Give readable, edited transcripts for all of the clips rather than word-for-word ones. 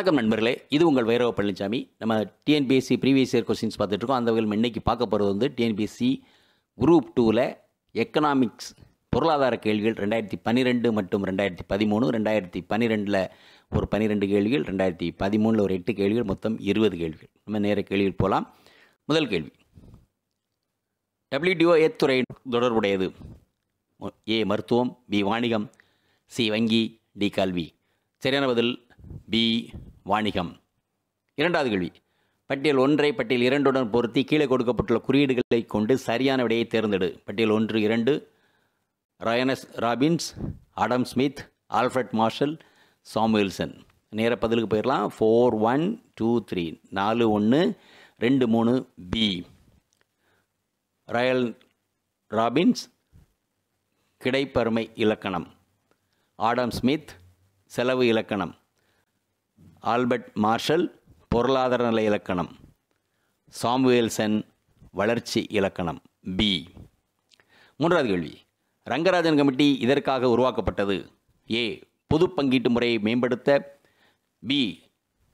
வணக்கம் நண்பர்களே, இது உங்கள் V.Palanichamy. நம்ம டிஎன்பிஎஸ்சி ப்ரீவியஸ் இயர் கொஸ்டின்ஸ் பார்த்துட்ருக்கோம். அந்த வகையில் இன்னைக்கு பார்க்க போகிறது வந்து டிஎன்பிஎஸ்சி குரூப் 2ல் எக்கனாமிக்ஸ் பொருளாதார கேள்விகள் 2012 மற்றும் 2013. 2012 ஒரு 12 கேள்விகள், 2013 ஒரு 8 கேள்விகள், மொத்தம் 20 கேள்விகள். நம்ம நேர கேள்விகள் போகலாம். முதல் கேள்வி, WTO எத்துறை தொடர்புடையது? ஏ மருத்துவம், பி வாணிகம், சி வங்கி, டி கல்வி. சரியான பதில் பி வாணிகம். இரண்டாவது கேள்வி, பட்டியல் 1ஐ பட்டியல் 2உடன் பொருத்தி கீழே கொடுக்கப்பட்டுள்ள குறியீடுகளை கொண்டு சரியான விடையை தேர்ந்தெடு. பட்டியல் 1, 2 ரயனஸ் Robbins, Adam Smith, Alfred Marshall, Samuelson. நேர பதிலுக்கு போயிடலாம். 4, 1, 2, 3 4, 1, 2, 3 பி. ரயல் ராபின்ஸ் கிடைப்பருமை இலக்கணம், ஆடம் ஸ்மித் செலவு இலக்கணம், ஆல்பர்ட் மார்ஷல் பொருளாதார நிலை இலக்கணம், சாமுவேல்சன் வளர்ச்சி இலக்கணம் பி. மூன்றாவது கேள்வி, ரங்கராஜன் கமிட்டி இதற்காக உருவாக்கப்பட்டது? ஏ பொது பங்கீட்டு முறையை மேம்படுத்த, பி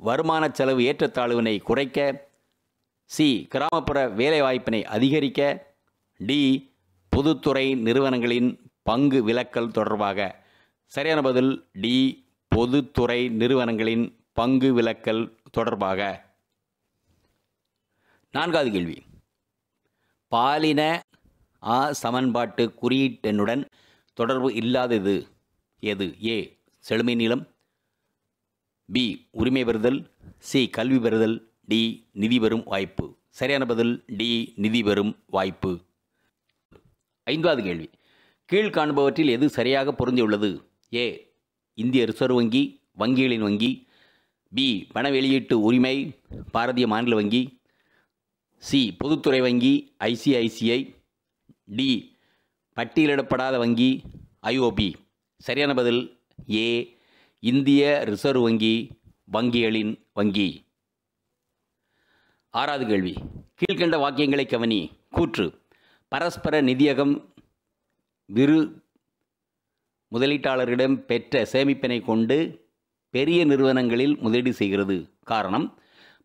வருமான செலவு ஏற்றத்தாழ்வினை குறைக்க, சி கிராமப்புற வேலைவாய்ப்பினை அதிகரிக்க, டி பொதுத்துறை நிறுவனங்களின் பங்கு விலக்கல் தொடர்பாக. சரியான பதில் டி பொதுத்துறை நிறுவனங்களின் பங்கு விலக்கல் தொடர்பாக. நான்காவது கேள்வி, பாலின சமன்பாட்டு குறியீட்டெண்ணுடன் தொடர்பு இல்லாதது எது? ஏ செழுமை நீளம், பி உரிமை பெறுதல், சி கல்வி பெறுதல், டி நிதி பெறும் வாய்ப்பு. சரியான பதில் டி நிதி பெறும் வாய்ப்பு. ஐந்தாவது கேள்வி, கீழ்காண்பவற்றில் எது சரியாக பொருந்தியுள்ளது? ஏ இந்திய ரிசர்வ் வங்கி வங்கிகளின் வங்கி, பி பண வெளியீட்டு உரிமை பாரதிய மாநில வங்கி, சி பொதுத்துறை வங்கி ICICI, டி பட்டியலிடப்படாத வங்கி IOB. சரியான பதில் ஏ இந்திய ரிசர்வ் வங்கி வங்கிகளின் வங்கி. ஆறாவது கேள்வி, கீழ்கண்ட வாக்கியங்களை கவனி. கூற்று, பரஸ்பர நிதியகம் முதலீட்டாளர்களிடம் பெற்ற சேமிப்பினை கொண்டு பெரிய நிறுவனங்களில் முதலீடு செய்கிறது. காரணம்,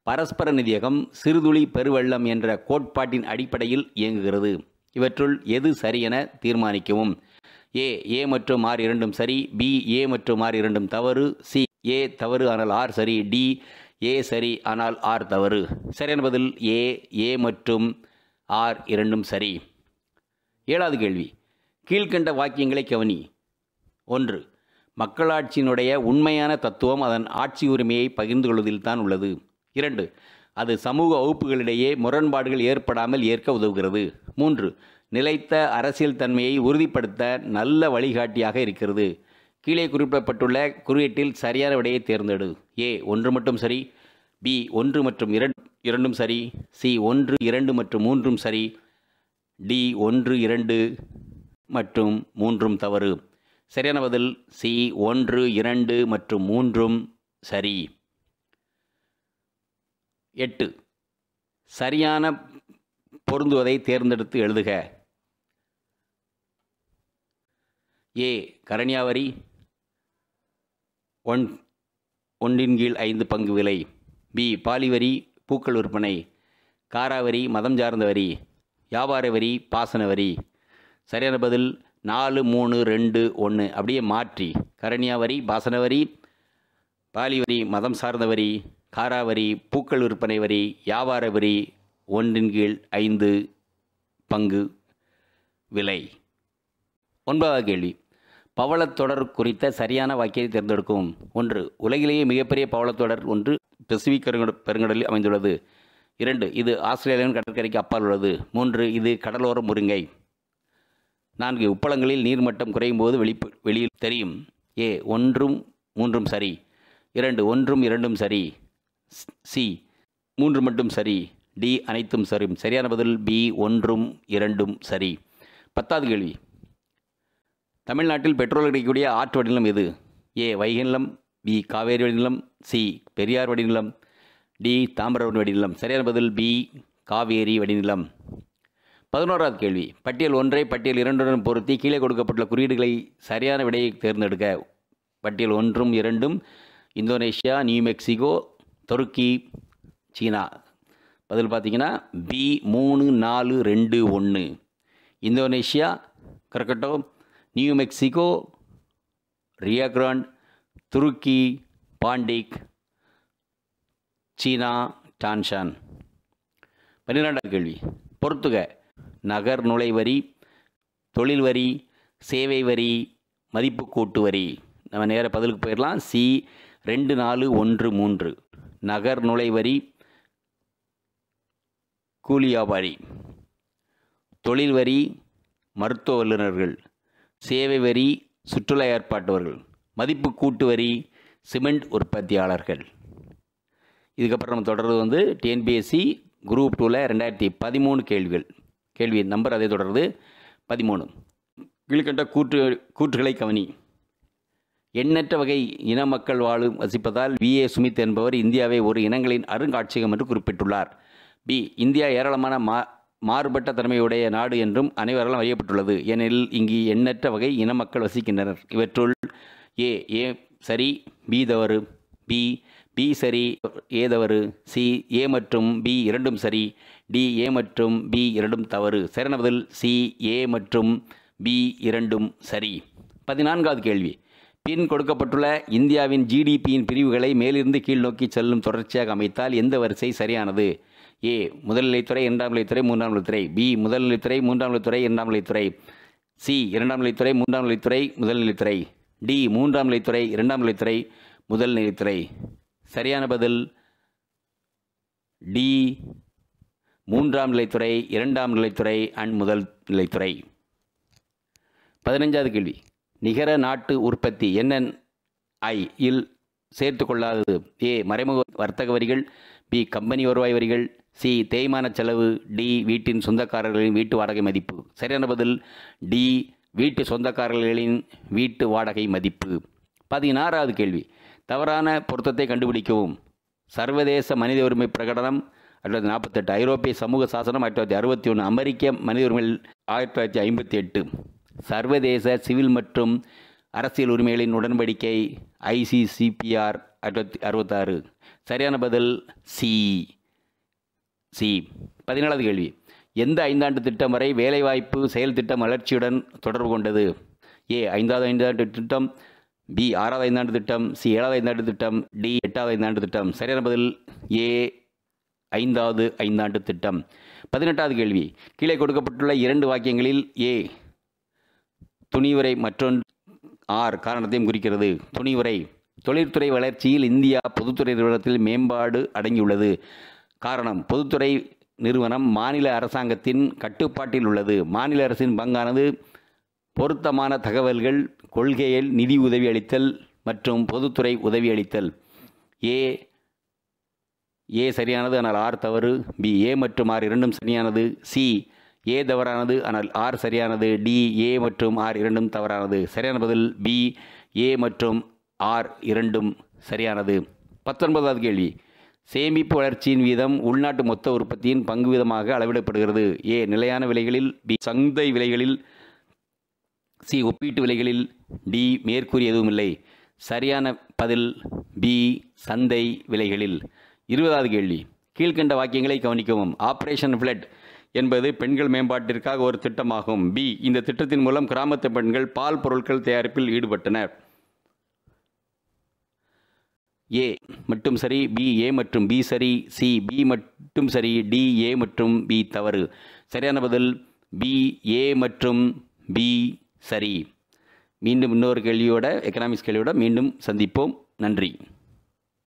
பரஸ்பர நிதியகம் சிறுதுளி பெருவெள்ளம் என்ற கோட்பாட்டின் அடிப்படையில் இயங்குகிறது. இவற்றுள் எது சரி என தீர்மானிக்கவும். ஏ மற்றும் ஆர் இரண்டும் சரி, பி ஏ மற்றும் ஆர் இரண்டும் தவறு, சி ஏ தவறு ஆனால் ஆர் சரி, டி ஏ சரி ஆனால் ஆர் தவறு. சரியான பதில் ஏ மற்றும் ஆர் இரண்டும் சரி. ஏழாவது கேள்வி, கீழ்கண்ட வாக்கியங்களை கவனி. 1. மக்களாட்சியினுடைய உண்மையான தத்துவம் அதன் ஆட்சி உரிமையை பகிர்ந்து கொள்வதில்தான் உள்ளது. 2. அது சமூக வகுப்புகளிடையே முரண்பாடுகள் ஏற்படாமல் ஏற்க உதவுகிறது. 3. நிலைத்த அரசியல் தன்மையை உறுதிப்படுத்த நல்ல வழிகாட்டியாக இருக்கிறது. கீழே குறிப்பிடப்பட்டுள்ள குறியீட்டில் சரியான விடையை தேர்ந்தெடு. ஏ 1 மட்டும் சரி, பி 1 மற்றும் 2 சரி, சி 1, 2 மற்றும் 3 சரி, டி 1, 2 மற்றும் 3 தவறு. சரியான பதில் சி 1, 2 மற்றும் 3 சரி. 8. சரியான பொருந்துவதை தேர்ந்தெடுத்து எழுதுக. ஏ கரணியாவரி 1/5 பங்கு விலை, பி பாலிவரி பூக்கள் விற்பனை, காராவரி மதம் சார்ந்த வரி, வியாபார வரி பாசன வரி. சரியான பதில் 4, 3, 2, 1 அப்படியே மாற்றி கரணியா வரி பாசன வரி, பாலிவரி மதம் சார்ந்த வரி, காராவரி பூக்கள் விற்பனை வரி, வியாபார வரி 1/5 பங்கு விலை. 9வது கேள்வி, பவளத்தொடர் குறித்த சரியான வாக்கியத்தை தேர்ந்தெடுக்கும். 1. உலகிலேயே மிகப்பெரிய பவளத்தொடர் ஒன்று பசிபிக் பெருங்கடலில் அமைந்துள்ளது. 2. இது ஆஸ்திரேலியாவின் கடற்கரைக்கு அப்பால் உள்ளது. 3. இது கடலோர முருங்கை. 4. உப்பளங்களில் நீர்மட்டம் குறையும் போது வெளியில் தெரியும். ஏ 1, 3 சரி, 2 1, 2 சரி, சி 3 மட்டும் சரி, டி அனைத்தும் சரி. சரியான பதில் பி 1, 2 சரி. 10வது கேள்வி, தமிழ்நாட்டில் பெட்ரோல் கிடைக்கக்கூடிய ஆற்று வடிநிலம் எது? ஏ வைகை நிலம், பி காவேரி வடிநிலம், சி பெரியார் வடிநிலம், டி தாமிரபரணி வடிநிலம். சரியான பதில் பி காவேரி வடிநிலம். 11வது கேள்வி, பட்டியல் 1ஐ பட்டியல் 2உடன் பொருத்தி கீழே கொடுக்கப்பட்டுள்ள குறியீடுகளை சரியான விடையை தேர்ந்தெடுக்க. பட்டியல் 1, 2 இந்தோனேஷியா, நியூ மெக்சிகோ, துருக்கி, சீனா. பதில் பார்த்தீங்கன்னா B 3, 4, 2, 1. Indonesia, Krakatoa, New Mexico, Rio Grande, துருக்கி, பாண்டிக், சீனா, டான்ஷான். 12வது கேள்வி. பொறுத்துக. நகர் நுழைவரி, தொழில் வரி, சேவை வரி, மதிப்பு கூட்டு வரி. நம்ம நேர பதிலுக்கு போயிடலாம். சி 2, 4, 1, 3. நகர் நுழைவரி, கூலி வியாபாரி, தொழில் வரி, மருத்துவ வல்லுநர்கள், சேவை வரி, சுற்றுலா ஏற்பாட்டவர்கள், மதிப்பு கூட்டு வரி, சிமெண்ட் உற்பத்தியாளர்கள். இதுக்கப்புறம் நம்ம தொடர்றது டிஎன்பிஎஸ்சி குரூப் 2ல் 2013 கேள்விகள். கேள்வி நம்பர் அதே தொடர்ந்து 13. கீழ்கண்ட கூற்றுகளை கவனி. எண்ணற்ற வகை இன மக்கள் வசிப்பதால் V.A. சுமித் என்பவர் இந்தியாவை ஒரு இனங்களின் அருங்காட்சியகம் என்று குறிப்பிட்டுள்ளார். பி. இந்தியா ஏராளமான மாறுபட்ட தன்மையுடைய நாடு என்றும் அனைவராலும் அறியப்பட்டுள்ளது. ஏனெனில் இங்கு எண்ணற்ற வகை இன மக்கள் வசிக்கின்றனர். இவற்றுள் ஏ சரி, பி தவறு. பி சரி, ஏ தவறு. சி ஏ மற்றும் பி இரண்டும் சரி. டி ஏ மற்றும் பி இரண்டும் தவறு. சரியான பதில் சி ஏ மற்றும் பி இரண்டும் சரி. 14வது கேள்வி. பின் கொடுக்கப்பட்டுள்ள இந்தியாவின் GDPயின் பிரிவுகளை மேலிருந்து கீழ் நோக்கி செல்லும் தொடர்ச்சியாக அமைத்தால் எந்த வரிசை சரியானது? ஏ முதல் நிலைத்துறை, இரண்டாம் நிலைத்துறை, மூன்றாம் நிலைத்துறை. பி முதல் நிலைத்துறை, மூன்றாம் நிலைத்துறை, இரண்டாம் நிலைத்துறை. சி இரண்டாம் நிலைத்துறை, மூன்றாம் நிலைத்துறை, முதல் நிலைத்துறை. டி மூன்றாம் நிலைத்துறை, இரண்டாம் நிலைத்துறை, முதல் நிலைத்துறை. சரியான பதில் டி மூன்றாம் நிலைத்துறை, இரண்டாம் நிலைத்துறை அண்ட் முதல் நிலைத்துறை. 15வது கேள்வி. நிகர நாட்டு உற்பத்தி NNI இல் சேர்த்து கொள்ளாதது. ஏ மறைமுக வர்த்தக வரிகள். பி கம்பெனி வருவாய் வரிகள். சி தேய்மான செலவு. டி வீட்டின் சொந்தக்காரர்களின் வீட்டு வாடகை மதிப்பு. சரியான பதில் டி வீட்டு சொந்தக்காரர்களின் வீட்டு வாடகை மதிப்பு. 16வது கேள்வி. தவறான பொருத்தத்தை கண்டுபிடிக்கவும். சர்வதேச மனித உரிமை பிரகடனம் 1948, ஐரோப்பிய சமூக சாசனம் 1961, அமெரிக்க மனித உரிமை 1958, சர்வதேச சிவில் மற்றும் அரசியல் உரிமைகளின் உடன்படிக்கை ICCPR 1966. சரியான பதில் சி. 17வது கேள்வி. எந்த 5 ஆண்டு திட்டம் வரை வேலைவாய்ப்பு செயல் திட்டம் வளர்ச்சியுடன் தொடர்பு கொண்டது? ஏ 5வது 5 ஆண்டு திட்டம். பி 6வது 5 ஆண்டு திட்டம். சி 7வது 5 ஆண்டு திட்டம். டி 8வது 5 ஆண்டு திட்டம். சரியான பதில் ஏ 5வது 5 ஆண்டு திட்டம். 18வது கேள்வி. கீழே கொடுக்கப்பட்டுள்ள 2 வாக்கியங்களில் ஏ துணிவுரை மற்றொன்று ஆர் காரணத்தையும் குறிக்கிறது. துணிவுரை. தொழில்துறை வளர்ச்சியில் இந்தியா பொதுத்துறை நிறுவனத்தில் மேம்பாடு அடங்கியுள்ளது. காரணம், பொதுத்துறை நிறுவனம் மாநில அரசாங்கத்தின் கட்டுப்பாட்டில் உள்ளது. மாநில அரசின் பங்கானது பொருத்தமான தகவல்கள், கொள்கையில் நிதி உதவி அளித்தல் மற்றும் பொதுத்துறை உதவி அளித்தல். ஏ சரியானது ஆனால் ஆர் தவறு. பி ஏ மற்றும் ஆர் இரண்டும் சரியானது. சி ஏ தவறானது ஆனால் ஆர் சரியானது. டி ஏ மற்றும் ஆர் இரண்டும் தவறானது. சரியான பதில் பி ஏ மற்றும் ஆர் இரண்டும் சரியானது. 19வது கேள்வி. சேமிப்பு வளர்ச்சியின் வீதம் உள்நாட்டு மொத்த உற்பத்தியின் பங்கு வீதமாக அளவிடப்படுகிறது. ஏ நிலையான விலைகளில். பி சந்தை விலைகளில். சி ஒப்பீட்டு விலைகளில். டி மேற்கூறிய எதுவும் இல்லை. சரியான பதில் பி சந்தை விலைகளில். 20வது கேள்வி. கீழ்கண்ட வாக்கியங்களை கவனிக்கவும். ஆபரேஷன் ஃப்ளட் என்பது பெண்கள் மேம்பாட்டிற்காக ஒரு திட்டமாகும். பி இந்த திட்டத்தின் மூலம் கிராமத்து பெண்கள் பால் பொருட்கள் தயாரிப்பில் ஈடுபட்டனர். ஏ மட்டும் சரி. பி ஏ மற்றும் பி சரி. சி பி மட்டும் சரி. டி ஏ மற்றும் பி தவறு. சரியான பதில் பி ஏ மற்றும் பி சரி. மீண்டும் இன்னொரு கேள்வியோட எக்கனாமிக்ஸ் கேள்வியோட மீண்டும் சந்திப்போம். நன்றி.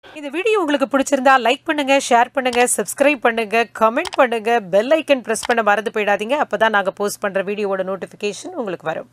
இந்த வீடியோ உங்களுக்கு பிடிச்சிருந்தா லைக் பண்ணுங்க, ஷேர் பண்ணுங்க, சப்ஸ்கிரைப் பண்ணுங்க, கமெண்ட் பண்ணுங்க, பெல் ஐக்கன் பிரஸ் பண்ண மறந்து போயிடாதீங்க. அப்பதான் நாங்க போஸ்ட் பண்ற வீடியோவோட நோட்டிபிகேஷன் உங்களுக்கு வரும்.